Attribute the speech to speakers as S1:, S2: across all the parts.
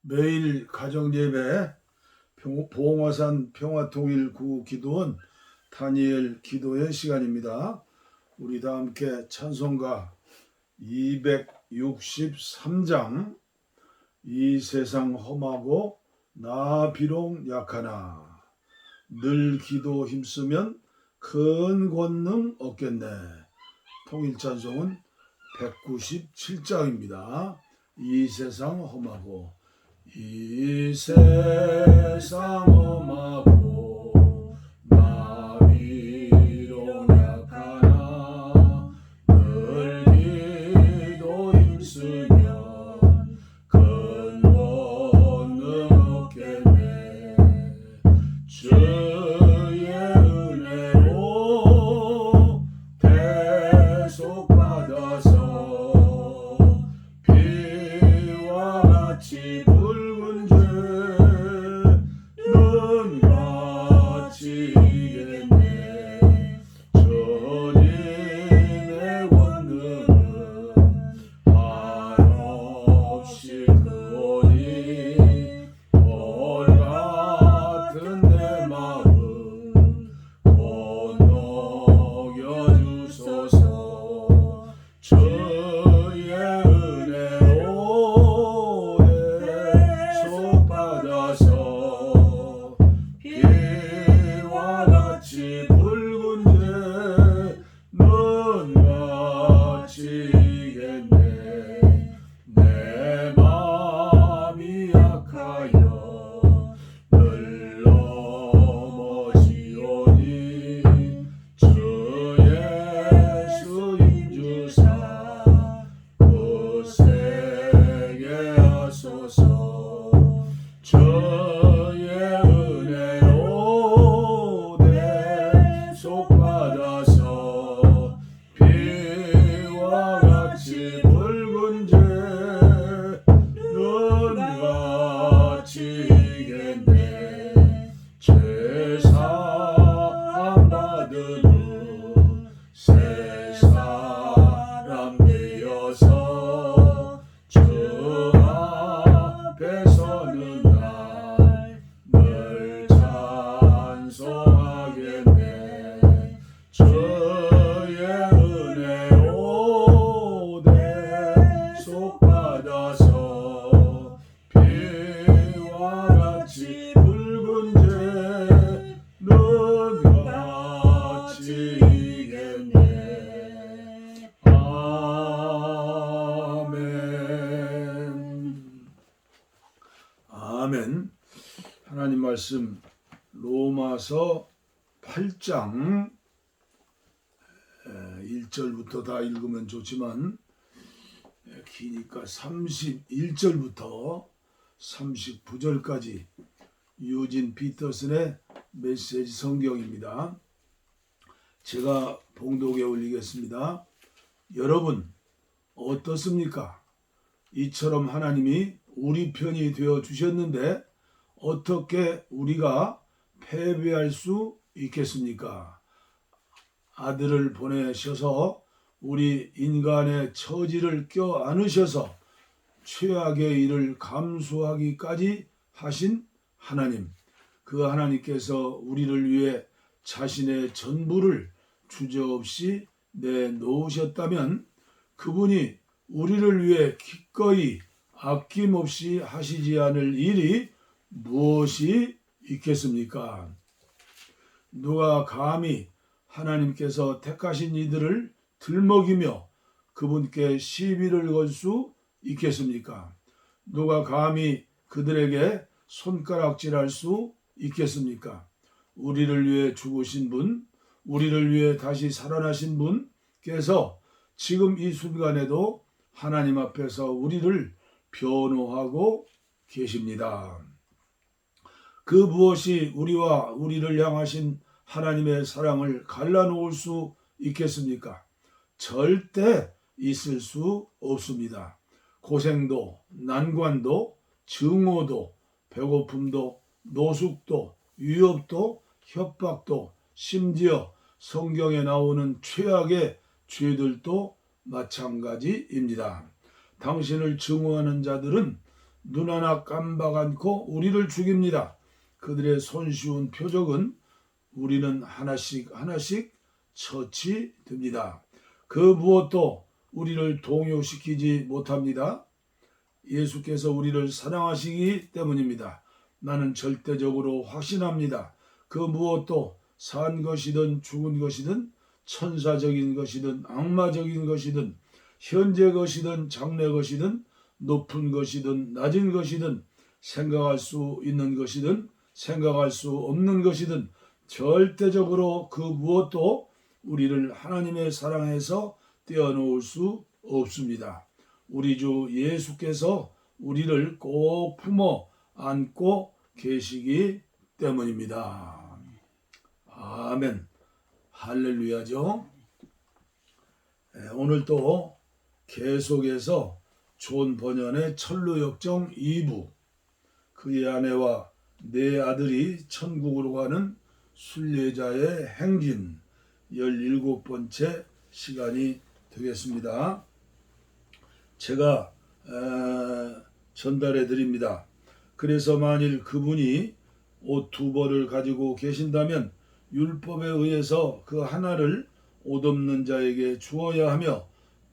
S1: 매일 가정예배 봉화산 평화통일구 기도원 다니엘 기도의 시간입니다. 우리 다 함께 찬송가 263장 이 세상 험하고 나 비록 약하나 늘 기도 힘쓰면 큰 권능 얻겠네. 통일찬송은 197장입니다. 이 세상 험하고 이 세상 험하고 나 비록 약하나 늘 기도 힘쓰면 큰 권능 얻겠네. 주의 은혜로 대속 받아서 비와 같이 붉은 죄는 같이 이겠네. 주님의 권능은 한없이 크오니 돌 같은 내 마음 건너겨 주소서. 주의 은혜로 대속 받아서 비와 같이 붉은 죄는 같이 이겠네. 내 마음이 약하여 늘 넘어지오니 주 예수 인주사 굳세게 하소서. 주의 은혜로 대속 받아서 비와 같이 붉은 죄는 같이 이겠네. 죄사함 받은 후 새 사람 되어서 주 앞에 서는 날 늘 찬송하겠네. 주의 은혜로 대속 받아서 비와 같이 붉은 죄는 같이 이겠네. 아멘. 아멘. 하나님 말씀 로마서 8장 1절부터 다 읽으면 좋지만 기니까 31절부터 39절까지 유진 피터슨의 메시지 성경입니다. 제가 봉독에 올리겠습니다. 여러분 어떻습니까? 이처럼 하나님이 우리 편이 되어 주셨는데 어떻게 우리가 패배할 수 있겠습니까? 아들을 보내셔서 우리 인간의 처지를 껴안으셔서 최악의 일을 감수하기까지 하신 하나님, 그 하나님께서 우리를 위해 자신의 전부를 주저없이 내놓으셨다면 그분이 우리를 위해 기꺼이 아낌없이 하시지 않을 일이 무엇이 있겠습니까? 누가 감히 하나님께서 택하신 이들을 들먹이며 그분께 시비를 걸 수 있겠습니까? 누가 감히 그들에게 손가락질할 수 있겠습니까? 우리를 위해 죽으신 분, 우리를 위해 다시 살아나신 분께서 지금 이 순간에도 하나님 앞에서 우리를 변호하고 계십니다. 그 무엇이 우리와 우리를 향하신 하나님의 사랑을 갈라놓을 수 있겠습니까? 절대 있을 수 없습니다. 고생도, 난관도, 증오도, 배고픔도, 노숙도, 위협도, 협박도, 심지어 성경에 나오는 최악의 죄들도 마찬가지입니다. 당신을 증오하는 자들은 눈 하나 깜박 않고 우리를 죽입니다. 그들의 손쉬운 표적은 우리는 하나씩 하나씩 처치됩니다. 그 무엇도 우리를 동요시키지 못합니다. 예수께서 우리를 사랑하시기 때문입니다. 나는 절대적으로 확신합니다. 그 무엇도 산 것이든 죽은 것이든 천사적인 것이든 악마적인 것이든 현재 것이든 장래 것이든 높은 것이든 낮은 것이든 생각할 수 있는 것이든 생각할 수 없는 것이든 절대적으로 그 무엇도 우리를 하나님의 사랑에서 떼어놓을 수 없습니다. 우리 주 예수께서 우리를 꼭 품어 안고 계시기 때문입니다. 아멘. 할렐루야죠. 오늘 또 계속해서 존 버년의 철로역정 2부, 그의 아내와 네 아들이 천국으로 가는 순례자의 행진 17번째 시간이 되겠습니다. 제가 전달해 드립니다. 그래서 만일 그분이 옷 2벌을 가지고 계신다면 율법에 의해서 그 하나를 옷 없는 자에게 주어야 하며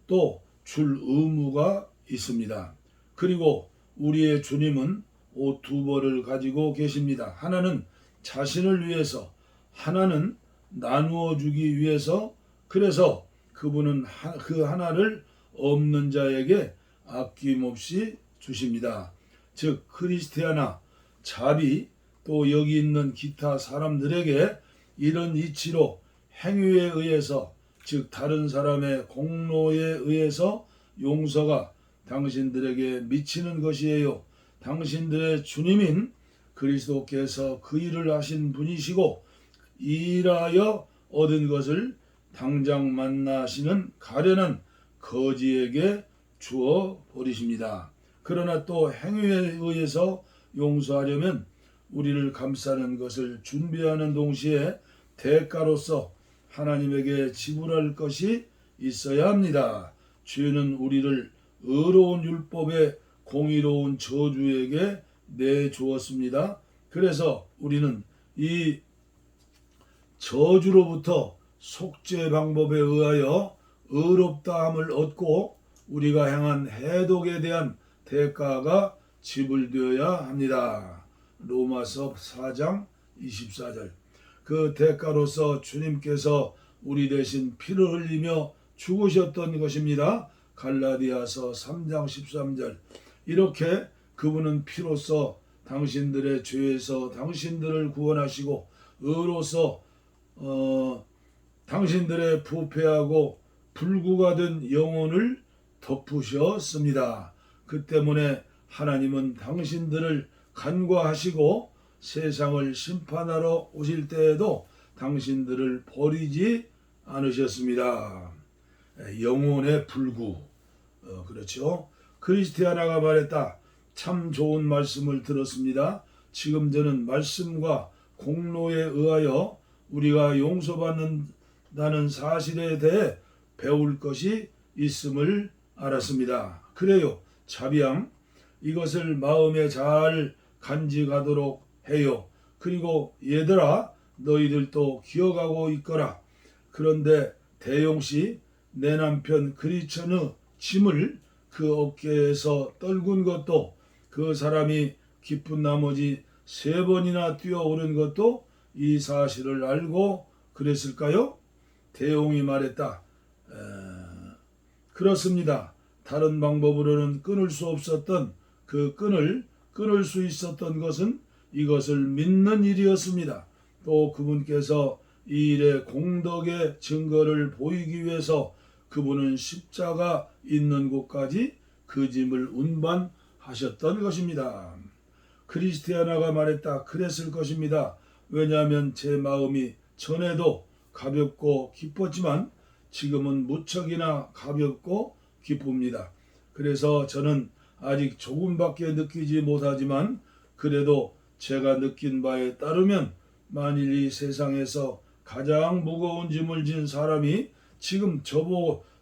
S1: 또 줄 의무가 있습니다. 그리고 우리의 주님은 옷 2벌을 가지고 계십니다. 하나는 자신을 위해서, 하나는 나누어 주기 위해서. 그래서 그분은 그 하나를 없는 자에게 아낌없이 주십니다. 즉 크리스티아나, 자비, 또 여기 있는 기타 사람들에게 이런 이치로 행위에 의해서, 즉 다른 사람의 공로에 의해서 용서가 당신들에게 미치는 것이에요. 당신들의 주님인 그리스도께서 그 일을 하신 분이시고 일하여 얻은 것을 당장 만나시는 가련한 거지에게 주어 버리십니다. 그러나 또 행위에 의해서 용서하려면 우리를 감싸는 것을 준비하는 동시에 대가로서 하나님에게 지불할 것이 있어야 합니다. 죄는 우리를 의로운 율법의 공의로운 저주에게 내주었습니다. 그래서 우리는 이 저주로부터 속죄 방법에 의하여 의롭다함을 얻고 우리가 향한 해독에 대한 대가가 지불되어야 합니다. 로마서 4장 24절. 그 대가로서 주님께서 우리 대신 피를 흘리며 죽으셨던 것입니다. 갈라디아서 3장 13절. 이렇게 그분은 피로써 당신들의 죄에서 당신들을 구원하시고 의로서 당신들의 부패하고 불구가 된 영혼을 덮으셨습니다. 그 때문에 하나님은 당신들을 간과하시고 세상을 심판하러 오실 때에도 당신들을 버리지 않으셨습니다. 영혼의 불구. 그렇죠. 크리스티아나가 말했다. 참 좋은 말씀을 들었습니다. 지금 저는 말씀과 공로에 의하여 우리가 용서받는다는 사실에 대해 배울 것이 있음을 알았습니다. 그래요. 자비양, 이것을 마음에 잘 간직하도록 해요. 그리고 얘들아, 너희들도 기억하고 있거라. 그런데 대용씨, 내 남편 그리천의 짐을 그 어깨에서 떨군 것도, 그 사람이 기쁜 나머지 3번이나 뛰어오른 것도 이 사실을 알고 그랬을까요? 대용이 말했다. 그렇습니다. 다른 방법으로는 끊을 수 없었던 그 끈을 끊을 수 있었던 것은 이것을 믿는 일이었습니다. 또 그분께서 이 일의 공덕의 증거를 보이기 위해서 그분은 십자가 있는 곳까지 그 짐을 운반하셨던 것입니다. 크리스티아나가 말했다. 그랬을 것입니다. 왜냐하면 제 마음이 전에도 가볍고 기뻤지만 지금은 무척이나 가볍고 기쁩니다. 그래서 저는 아직 조금밖에 느끼지 못하지만 그래도 제가 느낀 바에 따르면 만일 이 세상에서 가장 무거운 짐을 진 사람이 지금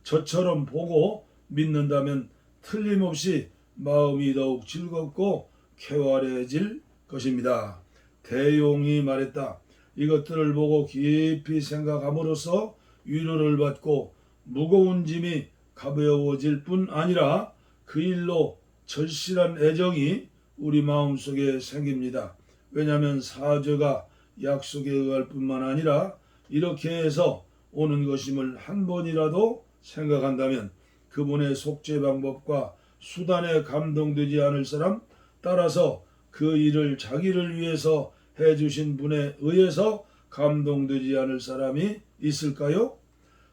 S1: 저처럼 보고 믿는다면 틀림없이 마음이 더욱 즐겁고 쾌활해질 것입니다. 대용이 말했다. 이것들을 보고 깊이 생각함으로써 위로를 받고 무거운 짐이 가벼워질 뿐 아니라 그 일로 절실한 애정이 우리 마음속에 생깁니다. 왜냐하면 사죄가 약속에 의할 뿐만 아니라 이렇게 해서 오는 것임을 한 번이라도 생각한다면 그분의 속죄 방법과 수단에 감동되지 않을 사람, 따라서 그 일을 자기를 위해서 해주신 분에 의해서 감동되지 않을 사람이 있을까요?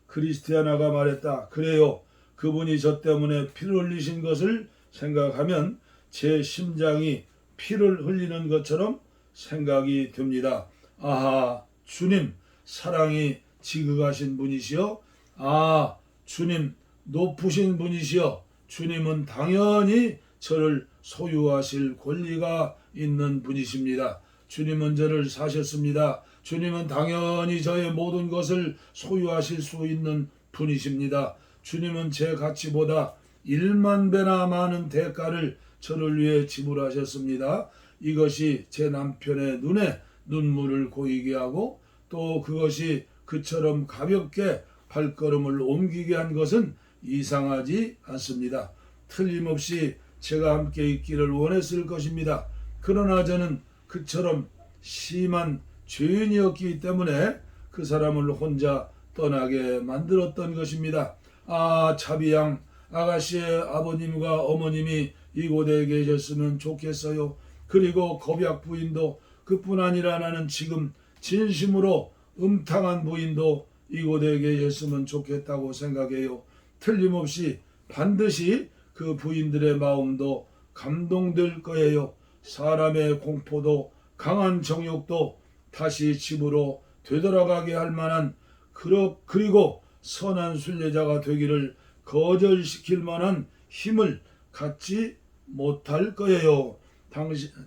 S1: 크리스티아나가 말했다. 그래요. 그분이 저 때문에 피를 흘리신 것을 생각하면 제 심장이 피를 흘리는 것처럼 생각이 듭니다. 아하, 주님 사랑이 지극하신 분이시여. 아, 주님 높으신 분이시여. 주님은 당연히 저를 소유하실 권리가 있는 분이십니다. 주님은 저를 사셨습니다. 주님은 당연히 저의 모든 것을 소유하실 수 있는 분이십니다. 주님은 제 가치보다 1만 배나 많은 대가를 저를 위해 지불하셨습니다. 이것이 제 남편의 눈에 눈물을 고이게 하고 또 그것이 그처럼 가볍게 발걸음을 옮기게 한 것은 이상하지 않습니다. 틀림없이 제가 함께 있기를 원했을 것입니다. 그러나 저는 그처럼 심한 죄인이었기 때문에 그 사람을 혼자 떠나게 만들었던 것입니다. 아, 차비양 아가씨의 아버님과 어머님이 이곳에 계셨으면 좋겠어요. 그리고 겁약 부인도 그뿐 아니라 나는 지금 진심으로 음탕한 부인도 이곳에 계셨으면 좋겠다고 생각해요. 틀림없이 반드시 그 부인들의 마음도 감동될 거예요. 사람의 공포도 강한 정욕도 다시 집으로 되돌아가게 할 만한 그리고 선한 순례자가 되기를 거절시킬 만한 힘을 갖지 못할 거예요.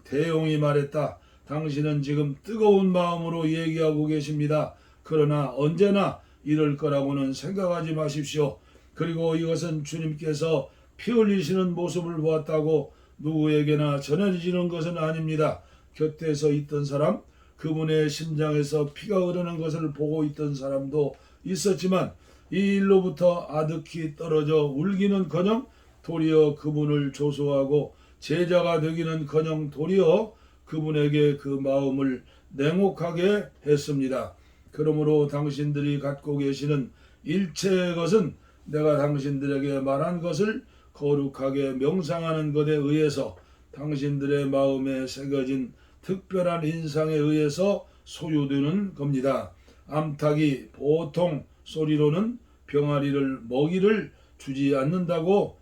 S1: 대용이 말했다. 당신은 지금 뜨거운 마음으로 얘기하고 계십니다. 그러나 언제나 이럴 거라고는 생각하지 마십시오. 그리고 이것은 주님께서 피 흘리시는 모습을 보았다고 누구에게나 전해지는 것은 아닙니다. 곁에서 있던 사람, 그분의 심장에서 피가 흐르는 것을 보고 있던 사람도 있었지만 이 일로부터 아득히 떨어져 울기는커녕 도리어 그분을 조소하고 제자가 되기는커녕 도리어 그분에게 그 마음을 냉혹하게 했습니다. 그러므로 당신들이 갖고 계시는 일체의 것은 내가 당신들에게 말한 것을 거룩하게 명상하는 것에 의해서 당신들의 마음에 새겨진 특별한 인상에 의해서 소유되는 겁니다. 암탉이 보통 소리로는 병아리를 먹이를 주지 않는다고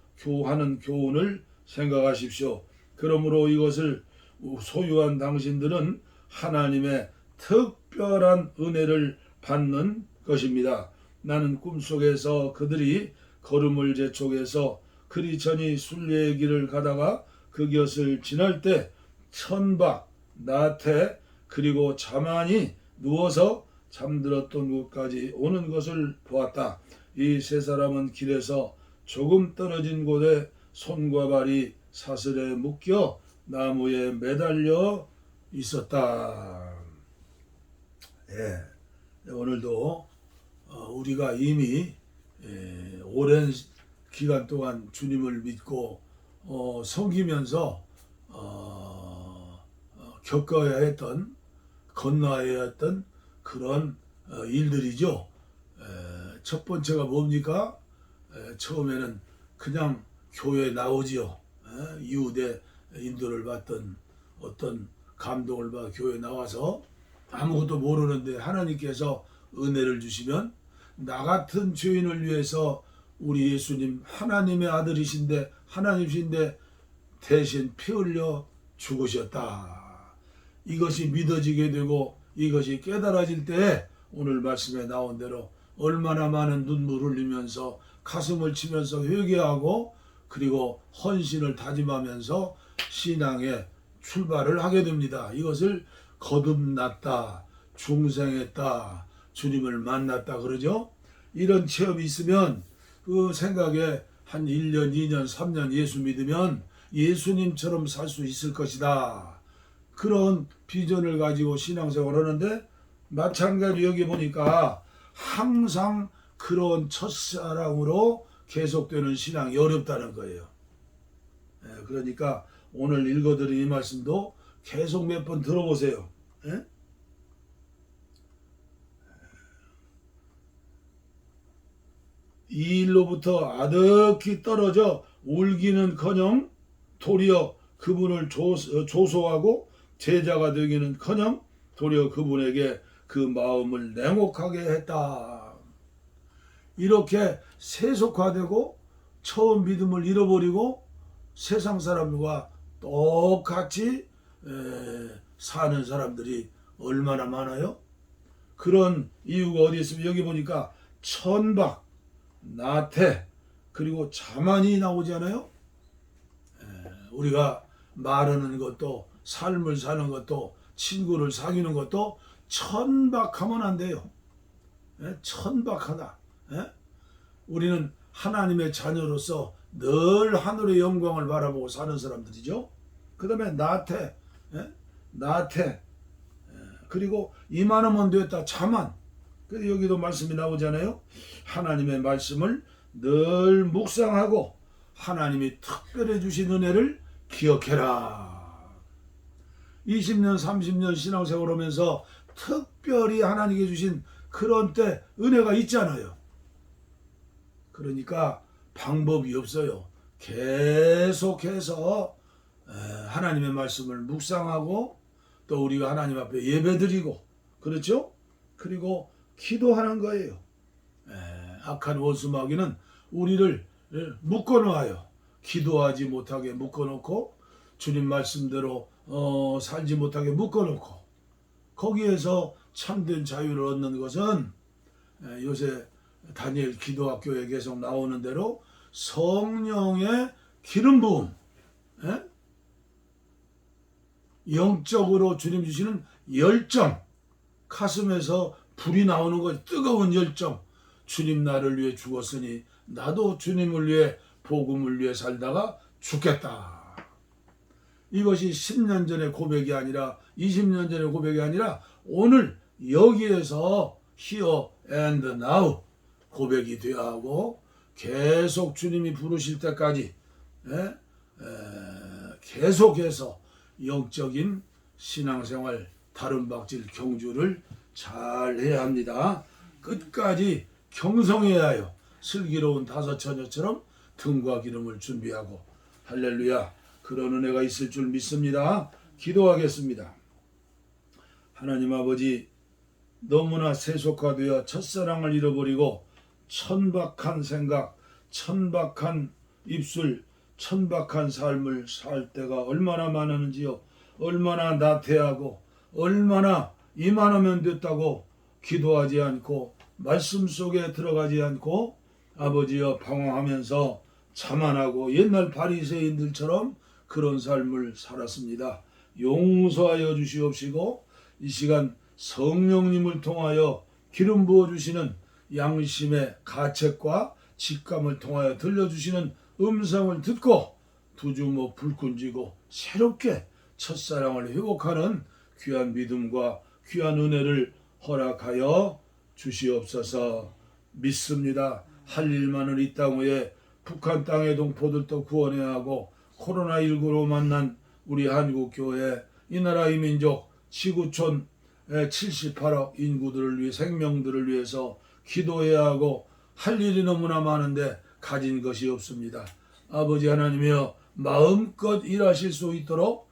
S1: 하는 교훈을 생각하십시오. 그러므로 이것을 소유한 당신들은 하나님의 특별한 은혜를 받는 것입니다. 나는 꿈속에서 그들이 걸음을 재촉해서 크리천이 순례의 길을 가다가 그 곁을 지날 때 천박, 나태 그리고 자만이 누워서 잠들었던 곳까지 오는 것을 보았다. 이 세 사람은 길에서 조금 떨어진 곳에 손과 발이 사슬에 묶여 나무에 매달려 있었다. 예, 오늘도 우리가 이미 오랜 기간 동안 주님을 믿고 섬기면서 겪어야 했던, 건너야 했던 그런 일들이죠. 첫 번째가 뭡니까? 처음에는 그냥 교회에 나오지요. 이웃의 인도를 받던 어떤 감동을 받아 교회에 나와서 아무것도 모르는데 하나님께서 은혜를 주시면 나 같은 죄인을 위해서 우리 예수님 하나님의 아들이신데 하나님이신데 대신 피 흘려 죽으셨다. 이것이 믿어지게 되고 이것이 깨달아질 때 오늘 말씀에 나온 대로 얼마나 많은 눈물 흘리면서 가슴을 치면서 회개하고 그리고 헌신을 다짐하면서 신앙에 출발을 하게 됩니다. 이것을 거듭났다, 중생했다, 주님을 만났다 그러죠. 이런 체험이 있으면 그 생각에 한 1년, 2년, 3년 예수 믿으면 예수님처럼 살 수 있을 것이다. 그런 비전을 가지고 신앙생활을 하는데 마찬가지로 여기 보니까 항상 그런 첫사랑으로 계속되는 신앙이 어렵다는 거예요. 그러니까 오늘 읽어드린 이 말씀도 계속 몇 번 들어보세요. 이 일로부터 아득히 떨어져 울기는커녕 도리어 그분을 조소하고 제자가 되기는커녕 도리어 그분에게 그 마음을 냉혹하게 했다. 이렇게 세속화되고 처음 믿음을 잃어버리고 세상 사람들과 똑같이 사는 사람들이 얼마나 많아요? 그런 이유가 어디 있으면 여기 보니까 천박, 나태, 그리고 자만이 나오잖아요. 우리가 말하는 것도 삶을 사는 것도 친구를 사귀는 것도 천박하면 안 돼요. 천박하다. 우리는 하나님의 자녀로서 늘 하늘의 영광을 바라보고 사는 사람들이죠. 그 다음에 나태, 그리고 이만하면 됐다. 자만. 그래서 여기도 말씀이 나오잖아요. 하나님의 말씀을 늘 묵상하고 하나님이 특별히 주신 은혜를 기억해라. 20년 30년 신앙생활 하면서 특별히 하나님께 주신 그런 때 은혜가 있잖아요. 그러니까 방법이 없어요. 계속해서 하나님의 말씀을 묵상하고 또 우리가 하나님 앞에 예배드리고, 그렇죠? 그리고 기도하는 거예요. 악한 원수마귀는 우리를 묶어놓아요. 기도하지 못하게 묶어놓고 주님 말씀대로 살지 못하게 묶어놓고, 거기에서 참된 자유를 얻는 것은 요새 다니엘 기도학교에 계속 나오는 대로 성령의 기름 부음, 영적으로 주님 주시는 열정, 가슴에서 불이 나오는 것, 뜨거운 열정. 주님 나를 위해 죽었으니 나도 주님을 위해 복음을 위해 살다가 죽겠다. 이것이 10년 전의 고백이 아니라 20년 전의 고백이 아니라 오늘 여기에서 here and now 고백이 되어야 하고, 계속 주님이 부르실 때까지 계속해서 영적인 신앙생활, 다름박질 경주를 잘 해야 합니다. 끝까지 경성해야 해요. 슬기로운 다섯 처녀처럼 등과 기름을 준비하고. 할렐루야. 그런 은혜가 있을 줄 믿습니다. 기도하겠습니다. 하나님 아버지, 너무나 세속화되어 첫사랑을 잃어버리고 천박한 생각, 천박한 입술, 천박한 삶을 살 때가 얼마나 많았는지요. 얼마나 나태하고 얼마나 이만하면 됐다고 기도하지 않고 말씀 속에 들어가지 않고 아버지여 방황하면서 자만하고 옛날 바리새인들처럼 그런 삶을 살았습니다. 용서하여 주시옵시고 이 시간 성령님을 통하여 기름 부어주시는 양심의 가책과 직감을 통하여 들려주시는 음성을 듣고 두 주먹 불끈 쥐고 새롭게 첫사랑을 회복하는 귀한 믿음과 귀한 은혜를 허락하여 주시옵소서. 믿습니다. 할 일만은 이 땅 위에 북한 땅의 동포들도 구원해야 하고 코로나19로 만난 우리 한국교회, 이 나라 이 민족 지구촌 78억 인구들을 위해, 생명들을 위해서 기도해야 하고 할 일이 너무나 많은데 가진 것이 없습니다. 아버지 하나님이여, 마음껏 일하실 수 있도록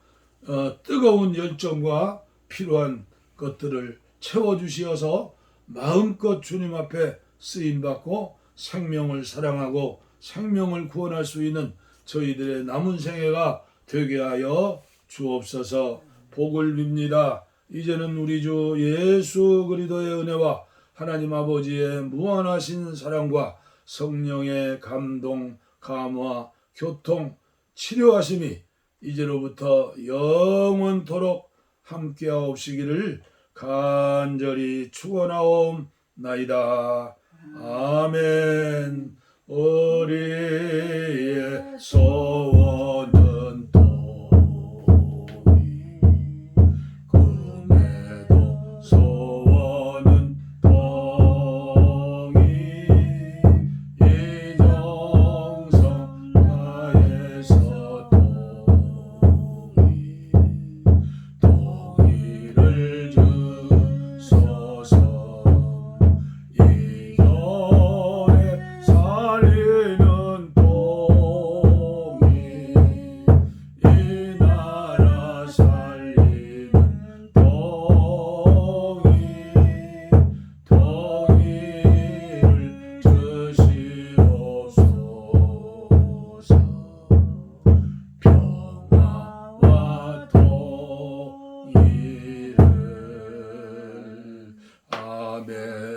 S1: 뜨거운 열정과 필요한 것들을 채워주시어서 마음껏 주님 앞에 쓰임받고 생명을 사랑하고 생명을 구원할 수 있는 저희들의 남은 생애가 되게 하여 주옵소서. 복을 빕니다. 이제는 우리 주 예수 그리스도의 은혜와 하나님 아버지의 무한하신 사랑과 성령의 감동, 감화, 교통, 치료하심이 이제로부터 영원토록 함께하옵시기를 간절히 축원하옵나이다. 아멘. 우리의 소원